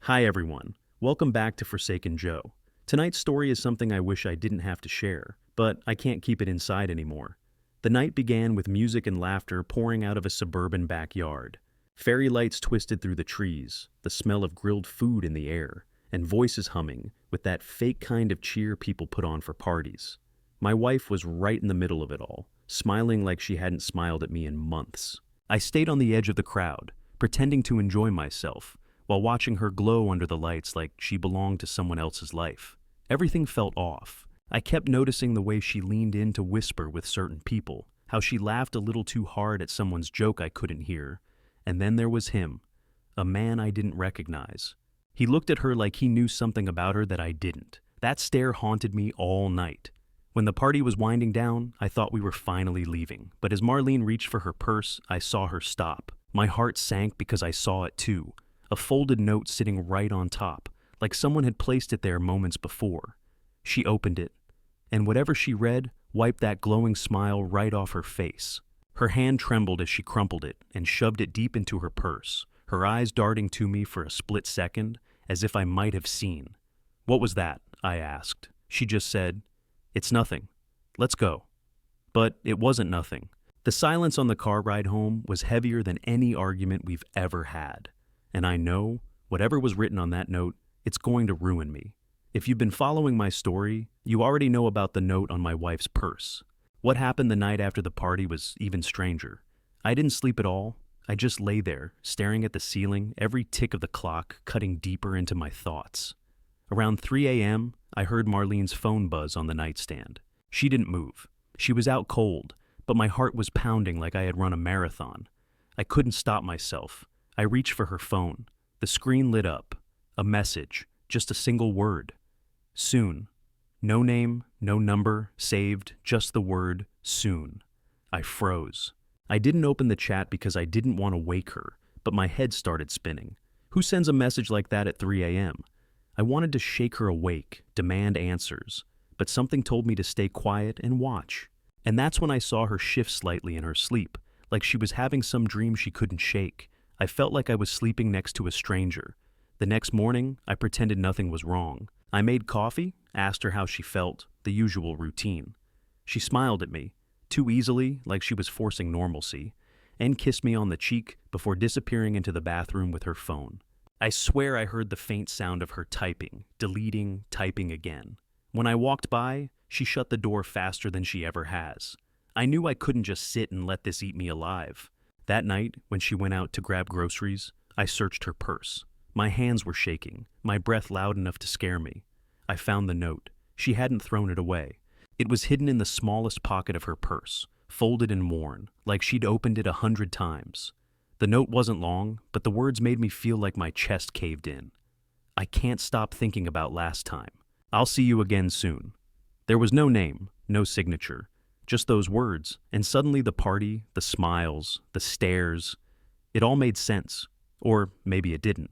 Hi everyone, welcome back to Forsaken Joe. Tonight's story is something I wish I didn't have to share, but I can't keep it inside anymore. The night began with music and laughter pouring out of a suburban backyard. Fairy lights twisted through the trees, the smell of grilled food in the air, and voices humming with that fake kind of cheer people put on for parties. My wife was right in the middle of it all, smiling like she hadn't smiled at me in months. I stayed on the edge of the crowd, pretending to enjoy myself, while watching her glow under the lights like she belonged to someone else's life. Everything felt off. I kept noticing the way she leaned in to whisper with certain people, how she laughed a little too hard at someone's joke I couldn't hear. And then there was him, a man I didn't recognize. He looked at her like he knew something about her that I didn't. That stare haunted me all night. When the party was winding down, I thought we were finally leaving, but as Marlene reached for her purse, I saw her stop. My heart sank because I saw it too. A folded note sitting right on top, like someone had placed it there moments before. She opened it, and whatever she read wiped that glowing smile right off her face. Her hand trembled as she crumpled it and shoved it deep into her purse, her eyes darting to me for a split second, as if I might have seen. "What was that?" I asked. She just said, "It's nothing. Let's go." But it wasn't nothing. The silence on the car ride home was heavier than any argument we've ever had. And I know, whatever was written on that note, it's going to ruin me. If you've been following my story, you already know about the note on my wife's purse. What happened the night after the party was even stranger. I didn't sleep at all. I just lay there, staring at the ceiling, every tick of the clock cutting deeper into my thoughts. Around 3 a.m., I heard Marlene's phone buzz on the nightstand. She didn't move. She was out cold, but my heart was pounding like I had run a marathon. I couldn't stop myself. I reached for her phone. The screen lit up. A message, just a single word. Soon. No name, no number, saved, just the word, soon. I froze. I didn't open the chat because I didn't want to wake her, but my head started spinning. Who sends a message like that at 3 a.m.? I wanted to shake her awake, demand answers, but something told me to stay quiet and watch. And that's when I saw her shift slightly in her sleep, like she was having some dream she couldn't shake. I felt like I was sleeping next to a stranger. The next morning, I pretended nothing was wrong. I made coffee, asked her how she felt, the usual routine. She smiled at me, too easily, like she was forcing normalcy, and kissed me on the cheek before disappearing into the bathroom with her phone. I swear I heard the faint sound of her typing, deleting, typing again. When I walked by, she shut the door faster than she ever has. I knew I couldn't just sit and let this eat me alive. That night, when she went out to grab groceries, I searched her purse. My hands were shaking, my breath loud enough to scare me. I found the note. She hadn't thrown it away. It was hidden in the smallest pocket of her purse, folded and worn, like she'd opened it 100 times. The note wasn't long, but the words made me feel like my chest caved in. I can't stop thinking about last time. I'll see you again soon. There was no name, no signature. Just those words, and suddenly the party, the smiles, the stares, it all made sense. Or maybe it didn't.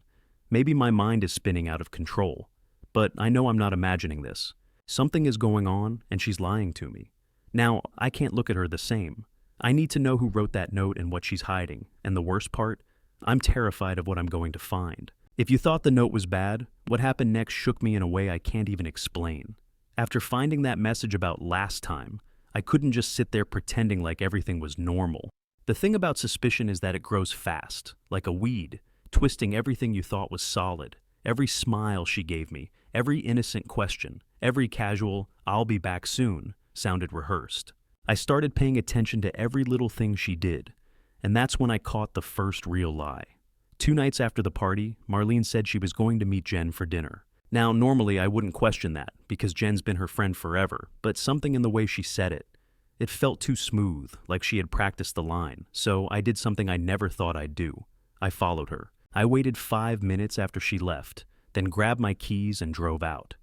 Maybe my mind is spinning out of control. But I know I'm not imagining this. Something is going on, and she's lying to me. Now, I can't look at her the same. I need to know who wrote that note and what she's hiding. And the worst part, I'm terrified of what I'm going to find. If you thought the note was bad, what happened next shook me in a way I can't even explain. After finding that message about last time, I couldn't just sit there pretending like everything was normal. The thing about suspicion is that it grows fast, like a weed, twisting everything you thought was solid. Every smile she gave me, every innocent question, every casual, "I'll be back soon," sounded rehearsed. I started paying attention to every little thing she did, and that's when I caught the first real lie. 2 nights after the party, Marlene said she was going to meet Jen for dinner. Now, normally I wouldn't question that, because Jen's been her friend forever, but something in the way she said it felt too smooth, like she had practiced the line, so I did something I never thought I'd do. I followed her. I waited 5 minutes after she left, then grabbed my keys and drove out.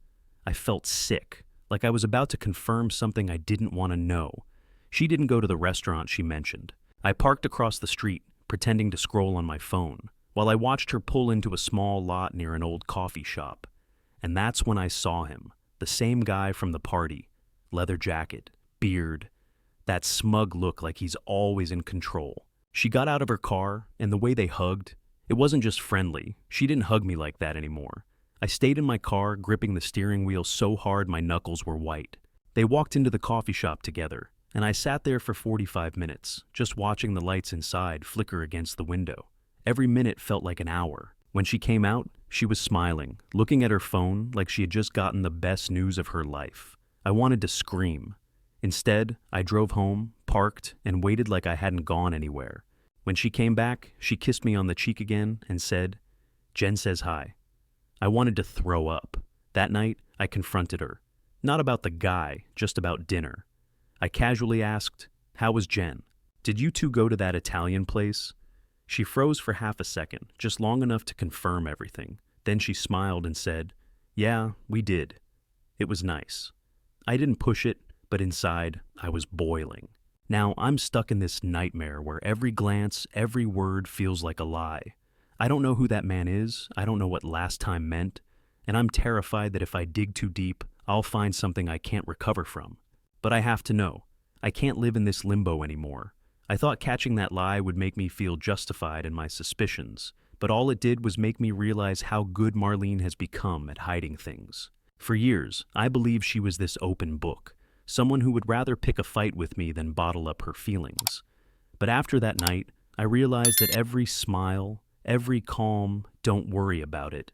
I felt sick, like I was about to confirm something I didn't want to know. She didn't go to the restaurant she mentioned. I parked across the street, pretending to scroll on my phone, while I watched her pull into a small lot near an old coffee shop. And that's when I saw him, the same guy from the party. Leather jacket, beard, that smug look like he's always in control. She got out of her car, and the way they hugged, It wasn't just friendly. She didn't hug me like that anymore. I stayed in my car, gripping the steering wheel so hard my knuckles were white. They walked into the coffee shop together, and I sat there for 45 minutes, just watching the lights inside flicker against the window. Every minute felt like an hour. When she came out, she was smiling, looking at her phone like she had just gotten the best news of her life. I wanted to scream. Instead, I drove home, parked, and waited like I hadn't gone anywhere. When she came back, she kissed me on the cheek again and said, "Jen says hi." I wanted to throw up. That night, I confronted her. Not about the guy, just about dinner. I casually asked, "How was Jen? Did you two go to that Italian place?" She froze for half a second, just long enough to confirm everything. Then she smiled and said, "Yeah, we did. It was nice." I didn't push it, but inside, I was boiling. Now, I'm stuck in this nightmare where every glance, every word feels like a lie. I don't know who that man is, I don't know what last time meant, and I'm terrified that if I dig too deep, I'll find something I can't recover from. But I have to know. I can't live in this limbo anymore. I thought catching that lie would make me feel justified in my suspicions, but all it did was make me realize how good Marlene has become at hiding things. For years, I believed she was this open book, someone who would rather pick a fight with me than bottle up her feelings. But after that night, I realized that every smile, every calm, "don't worry about it,"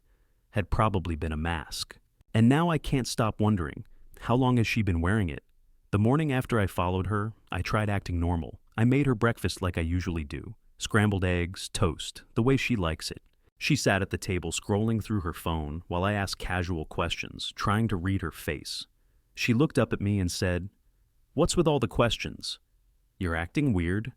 had probably been a mask. And now I can't stop wondering, how long has she been wearing it? The morning after I followed her, I tried acting normal. I made her breakfast like I usually do. Scrambled eggs, toast, the way she likes it. She sat at the table scrolling through her phone while I asked casual questions, trying to read her face. She looked up at me and said, "What's with all the questions? You're acting weird."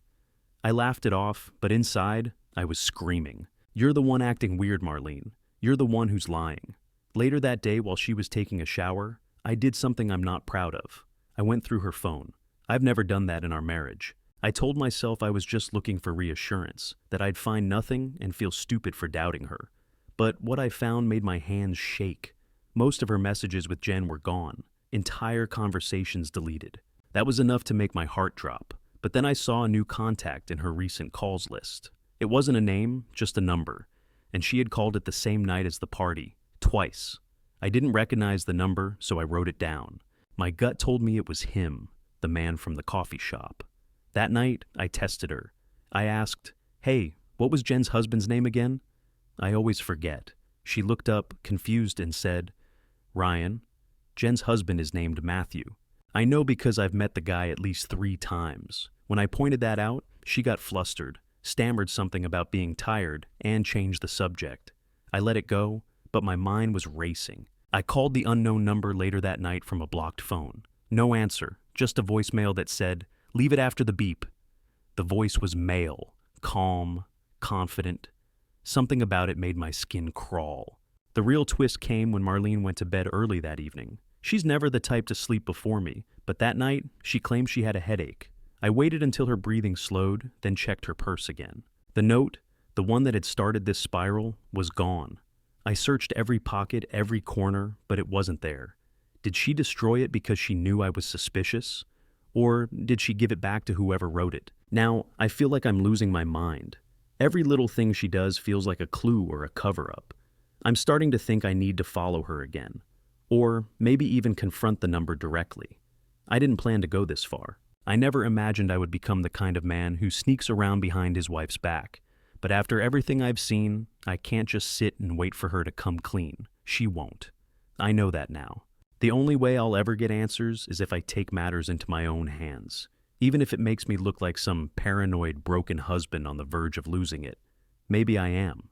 I laughed it off, but inside, I was screaming. "You're the one acting weird, Marlene. You're the one who's lying." Later that day, while she was taking a shower, I did something I'm not proud of. I went through her phone. I've never done that in our marriage. I told myself I was just looking for reassurance, that I'd find nothing and feel stupid for doubting her. But what I found made my hands shake. Most of her messages with Jen were gone. Entire conversations deleted. That was enough to make my heart drop. But then I saw a new contact in her recent calls list. It wasn't a name, just a number. And she had called it the same night as the party, twice. I didn't recognize the number, so I wrote it down. My gut told me it was him, the man from the coffee shop. That night, I tested her. I asked, "Hey, what was Jen's husband's name again?" I always forget. She looked up, confused, and said, "Ryan. Jen's husband is named Matthew." I know because I've met the guy at least 3 times. When I pointed that out, she got flustered, stammered something about being tired, and changed the subject. I let it go, but my mind was racing. I called the unknown number later that night from a blocked phone. No answer, just a voicemail that said, "Leave it after the beep." The voice was male, calm, confident. Something about it made my skin crawl. The real twist came when Marlene went to bed early that evening. She's never the type to sleep before me, but that night, she claimed she had a headache. I waited until her breathing slowed, then checked her purse again. The note, the one that had started this spiral, was gone. I searched every pocket, every corner, but it wasn't there. Did she destroy it because she knew I was suspicious? Or did she give it back to whoever wrote it? Now, I feel like I'm losing my mind. Every little thing she does feels like a clue or a cover-up. I'm starting to think I need to follow her again. Or maybe even confront the number directly. I didn't plan to go this far. I never imagined I would become the kind of man who sneaks around behind his wife's back. But after everything I've seen, I can't just sit and wait for her to come clean. She won't. I know that now. The only way I'll ever get answers is if I take matters into my own hands, even if it makes me look like some paranoid, broken husband on the verge of losing it. Maybe I am.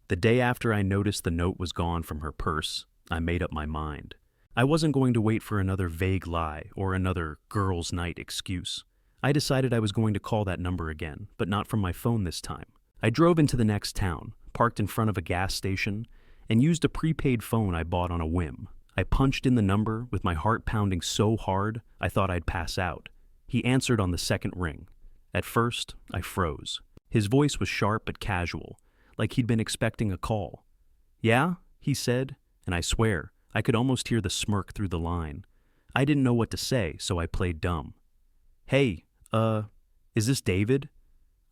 The day after I noticed the note was gone from her purse, I made up my mind. I wasn't going to wait for another vague lie or another girls' night excuse. I decided I was going to call that number again, but not from my phone this time. I drove into the next town, parked in front of a gas station, and used a prepaid phone I bought on a whim. I punched in the number with my heart pounding so hard I thought I'd pass out. He answered on the second ring. At first, I froze. His voice was sharp but casual, like he'd been expecting a call. "Yeah?" he said, and I swear, I could almost hear the smirk through the line. I didn't know what to say, so I played dumb. "Hey, is this David?"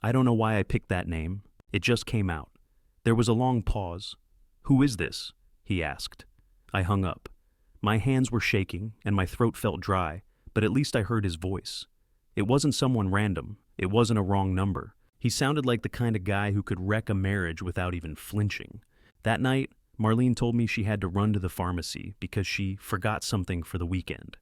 I don't know why I picked that name. It just came out. There was a long pause. "Who is this?" he asked. I hung up. My hands were shaking and my throat felt dry, but at least I heard his voice. It wasn't someone random. It wasn't a wrong number. He sounded like the kind of guy who could wreck a marriage without even flinching. That night, Marlene told me she had to run to the pharmacy because she forgot something for the weekend.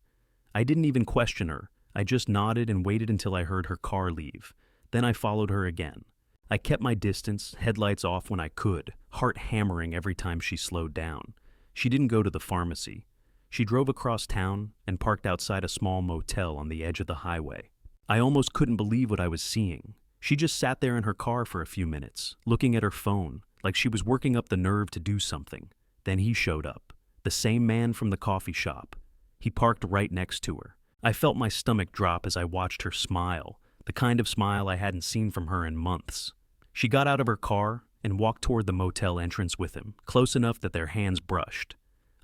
I didn't even question her. I just nodded and waited until I heard her car leave. Then I followed her again. I kept my distance, headlights off when I could, heart hammering every time she slowed down. She didn't go to the pharmacy. She drove across town and parked outside a small motel on the edge of the highway. I almost couldn't believe what I was seeing. She just sat there in her car for a few minutes, looking at her phone, like she was working up the nerve to do something. Then he showed up. The same man from the coffee shop. He parked right next to her. I felt my stomach drop as I watched her smile, the kind of smile I hadn't seen from her in months. She got out of her car and walked toward the motel entrance with him, close enough that their hands brushed.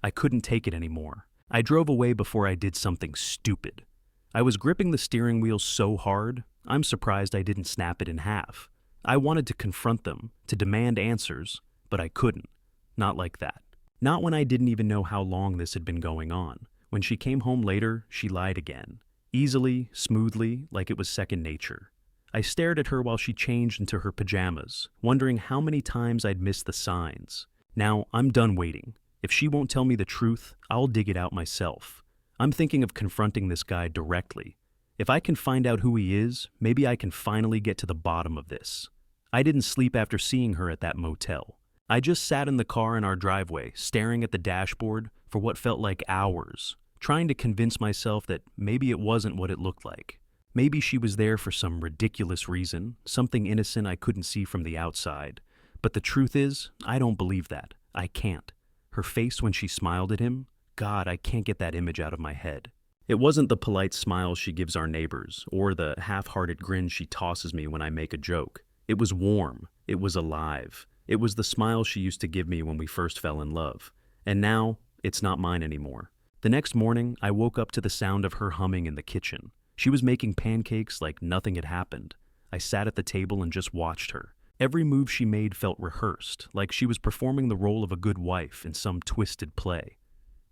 I couldn't take it anymore. I drove away before I did something stupid. I was gripping the steering wheel so hard, I'm surprised I didn't snap it in half. I wanted to confront them, to demand answers, but I couldn't. Not like that. Not when I didn't even know how long this had been going on. When she came home later, she lied again. Easily, smoothly, like it was second nature. I stared at her while she changed into her pajamas, wondering how many times I'd missed the signs. Now, I'm done waiting. If she won't tell me the truth, I'll dig it out myself. I'm thinking of confronting this guy directly. If I can find out who he is, maybe I can finally get to the bottom of this. I didn't sleep after seeing her at that motel. I just sat in the car in our driveway, staring at the dashboard for what felt like hours, trying to convince myself that maybe it wasn't what it looked like. Maybe she was there for some ridiculous reason, something innocent I couldn't see from the outside. But the truth is, I don't believe that. I can't. Her face when she smiled at him, God, I can't get that image out of my head. It wasn't the polite smile she gives our neighbors, or the half-hearted grin she tosses me when I make a joke. It was warm. It was alive. It was the smile she used to give me when we first fell in love. And now, it's not mine anymore. The next morning, I woke up to the sound of her humming in the kitchen. She was making pancakes like nothing had happened. I sat at the table and just watched her. Every move she made felt rehearsed, like she was performing the role of a good wife in some twisted play.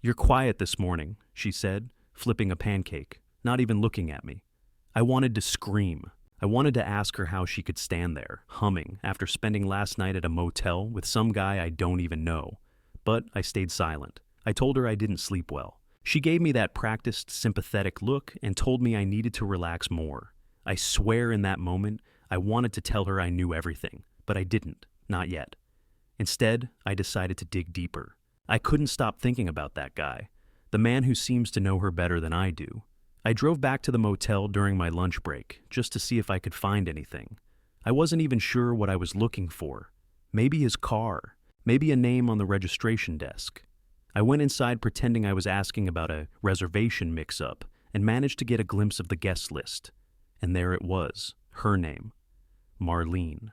"You're quiet this morning," she said, flipping a pancake, not even looking at me. I wanted to scream. I wanted to ask her how she could stand there, humming, after spending last night at a motel with some guy I don't even know. But I stayed silent. I told her I didn't sleep well. She gave me that practiced, sympathetic look and told me I needed to relax more. I swear in that moment, I wanted to tell her I knew everything, but I didn't, not yet. Instead, I decided to dig deeper. I couldn't stop thinking about that guy, the man who seems to know her better than I do. I drove back to the motel during my lunch break, just to see if I could find anything. I wasn't even sure what I was looking for. Maybe his car, maybe a name on the registration desk. I went inside pretending I was asking about a reservation mix-up and managed to get a glimpse of the guest list. And there it was, her name, Marlene.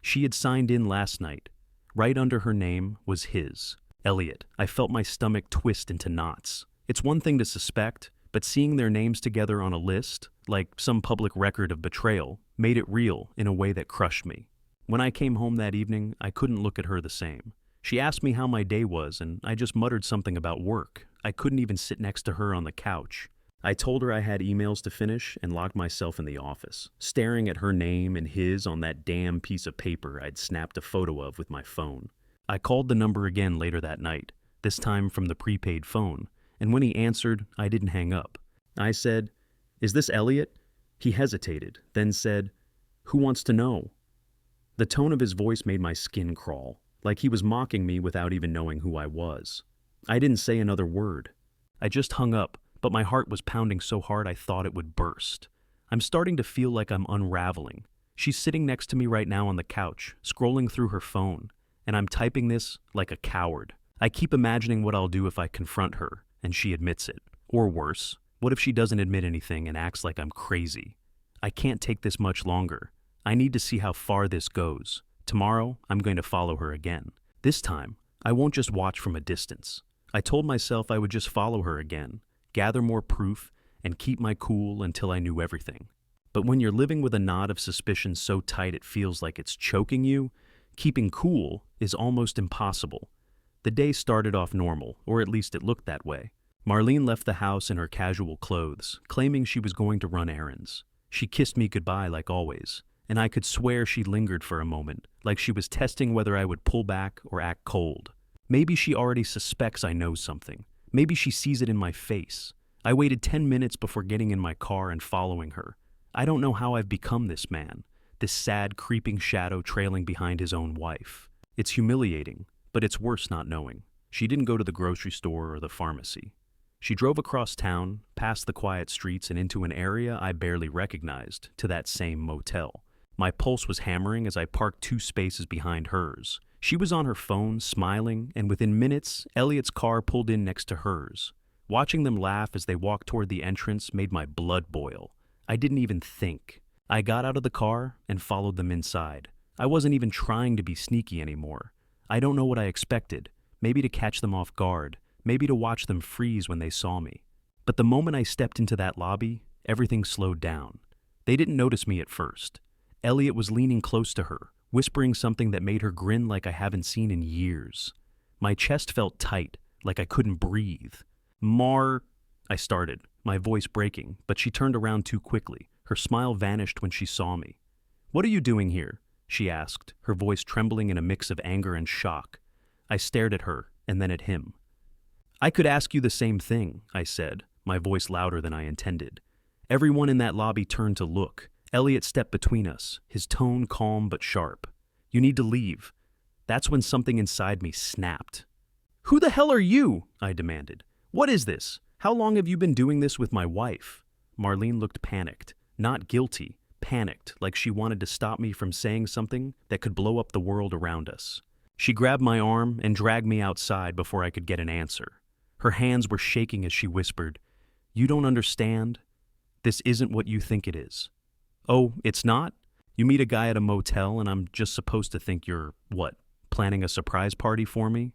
She had signed in last night. Right under her name was his, Elliot. I felt my stomach twist into knots. It's one thing to suspect, but seeing their names together on a list, like some public record of betrayal, made it real in a way that crushed me. When I came home that evening, I couldn't look at her the same. She asked me how my day was, and I just muttered something about work. I couldn't even sit next to her on the couch. I told her I had emails to finish and locked myself in the office, staring at her name and his on that damn piece of paper I'd snapped a photo of with my phone. I called the number again later that night, this time from the prepaid phone, and when he answered, I didn't hang up. I said, "Is this Elliot?" He hesitated, then said, "Who wants to know?" The tone of his voice made my skin crawl, like he was mocking me without even knowing who I was. I didn't say another word. I just hung up, but my heart was pounding so hard I thought it would burst. I'm starting to feel like I'm unraveling. She's sitting next to me right now on the couch, scrolling through her phone, and I'm typing this like a coward. I keep imagining what I'll do if I confront her, and she admits it. Or worse, what if she doesn't admit anything and acts like I'm crazy? I can't take this much longer. I need to see how far this goes. Tomorrow, I'm going to follow her again. This time, I won't just watch from a distance. I told myself I would just follow her again, gather more proof, and keep my cool until I knew everything. But when you're living with a knot of suspicion so tight it feels like it's choking you, Keeping cool is almost impossible. The day started off normal, or at least it looked that way. Marlene left the house in her casual clothes, claiming she was going to run errands. She kissed me goodbye like always, and I could swear she lingered for a moment, like she was testing whether I would pull back or act cold. Maybe she already suspects I know something. Maybe she sees it in my face. I waited 10 minutes before getting in my car and following her. I don't know how I've become this man, this sad, creeping shadow trailing behind his own wife. It's humiliating, but it's worse not knowing. She didn't go to the grocery store or the pharmacy. She drove across town, past the quiet streets and into an area I barely recognized, to that same motel. My pulse was hammering as I parked 2 spaces behind hers. She was on her phone, smiling, and within minutes, Elliot's car pulled in next to hers. Watching them laugh as they walked toward the entrance made my blood boil. I didn't even think. I got out of the car and followed them inside. I wasn't even trying to be sneaky anymore. I don't know what I expected. Maybe to catch them off guard. Maybe to watch them freeze when they saw me. But the moment I stepped into that lobby, everything slowed down. They didn't notice me at first. Elliot was leaning close to her, whispering something that made her grin like I haven't seen in years. My chest felt tight, like I couldn't breathe. I started, my voice breaking, but she turned around too quickly. Her smile vanished when she saw me. "What are you doing here?" she asked, her voice trembling in a mix of anger and shock. I stared at her, and then at him. "I could ask you the same thing," I said, my voice louder than I intended. Everyone in that lobby turned to look. Elliot stepped between us, his tone calm but sharp. "You need to leave." That's when something inside me snapped. "Who the hell are you?" I demanded. "What is this? How long have you been doing this with my wife?" Marlene looked panicked, not guilty, panicked, like she wanted to stop me from saying something that could blow up the world around us. She grabbed my arm and dragged me outside before I could get an answer. Her hands were shaking as she whispered, "You don't understand. This isn't what you think it is." "Oh, it's not? You meet a guy at a motel and I'm just supposed to think you're, what, planning a surprise party for me?"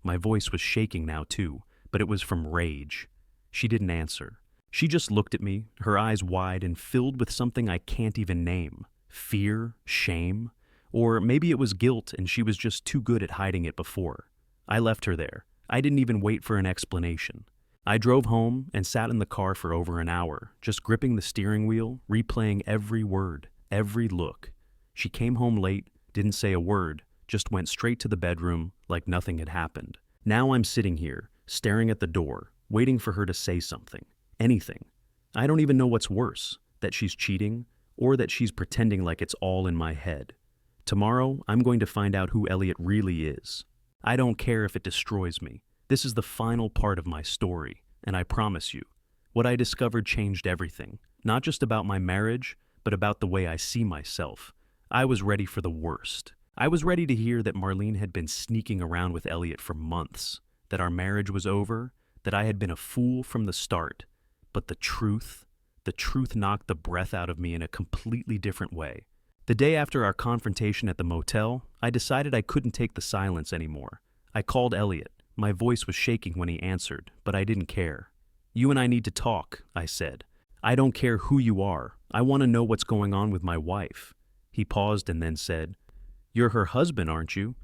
My voice was shaking now too, but it was from rage. She didn't answer. She just looked at me, her eyes wide and filled with something I can't even name. Fear? Shame? Or maybe it was guilt and she was just too good at hiding it before. I left her there. I didn't even wait for an explanation. I drove home and sat in the car for over an hour, just gripping the steering wheel, replaying every word, every look. She came home late, didn't say a word, just went straight to the bedroom like nothing had happened. Now I'm sitting here, staring at the door, waiting for her to say something. Anything. I don't even know what's worse, that she's cheating, or that she's pretending like it's all in my head. Tomorrow, I'm going to find out who Elliot really is. I don't care if it destroys me. This is the final part of my story, and I promise you, what I discovered changed everything. Not just about my marriage, but about the way I see myself. I was ready for the worst. I was ready to hear that Marlene had been sneaking around with Elliot for months, that our marriage was over, that I had been a fool from the start. But the truth knocked the breath out of me in a completely different way. The day after our confrontation at the motel, I decided I couldn't take the silence anymore. I called Elliot. My voice was shaking when he answered, but I didn't care. "You and I need to talk," I said. "I don't care who you are. I want to know what's going on with my wife." He paused and then said, "You're her husband, aren't you?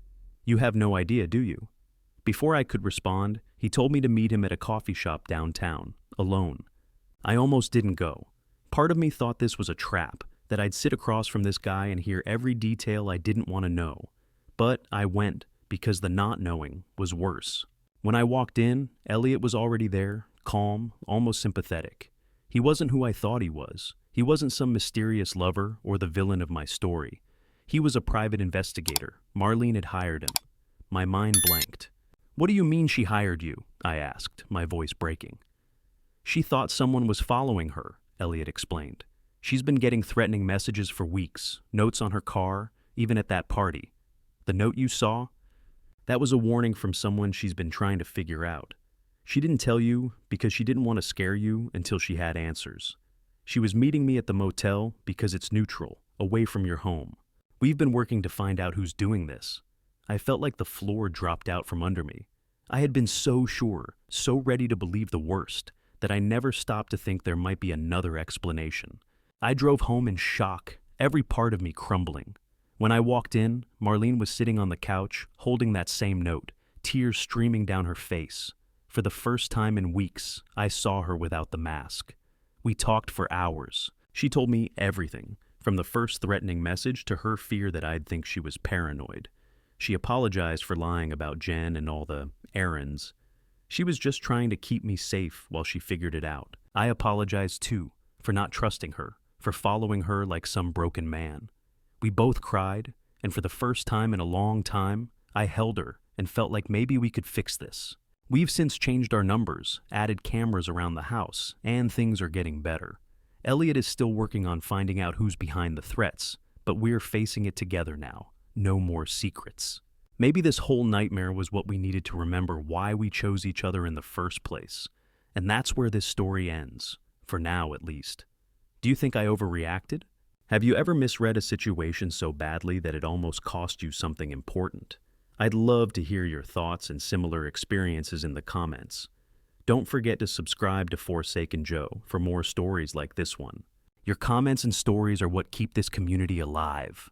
You have no idea, do you?" Before I could respond, he told me to meet him at a coffee shop downtown, alone. I almost didn't go. Part of me thought this was a trap, that I'd sit across from this guy and hear every detail I didn't want to know. But I went, because the not knowing was worse. When I walked in, Elliot was already there, calm, almost sympathetic. He wasn't who I thought he was. He wasn't some mysterious lover or the villain of my story. He was a private investigator. Marlene had hired him. My mind blanked. "What do you mean she hired you?" I asked, my voice breaking. "She thought someone was following her," Elliot explained. "She's been getting threatening messages for weeks, notes on her car, even at that party. The note you saw? That was a warning from someone she's been trying to figure out. She didn't tell you because she didn't want to scare you until she had answers. She was meeting me at the motel because it's neutral, away from your home. We've been working to find out who's doing this." I felt like the floor dropped out from under me. I had been so sure, so ready to believe the worst, that I never stopped to think there might be another explanation. I drove home in shock, every part of me crumbling. When I walked in, Marlene was sitting on the couch, holding that same note, tears streaming down her face. For the first time in weeks, I saw her without the mask. We talked for hours. She told me everything, from the first threatening message to her fear that I'd think she was paranoid. She apologized for lying about Jen and all the errands. She was just trying to keep me safe while she figured it out. I apologized too, for not trusting her, for following her like some broken man. We both cried, and for the first time in a long time, I held her and felt like maybe we could fix this. We've since changed our numbers, added cameras around the house, and things are getting better. Elliot is still working on finding out who's behind the threats, but we're facing it together now. No more secrets. Maybe this whole nightmare was what we needed to remember why we chose each other in the first place. And that's where this story ends, for now at least. Do you think I overreacted? Have you ever misread a situation so badly that it almost cost you something important? I'd love to hear your thoughts and similar experiences in the comments. Don't forget to subscribe to Forsaken Joe for more stories like this one. Your comments and stories are what keep this community alive.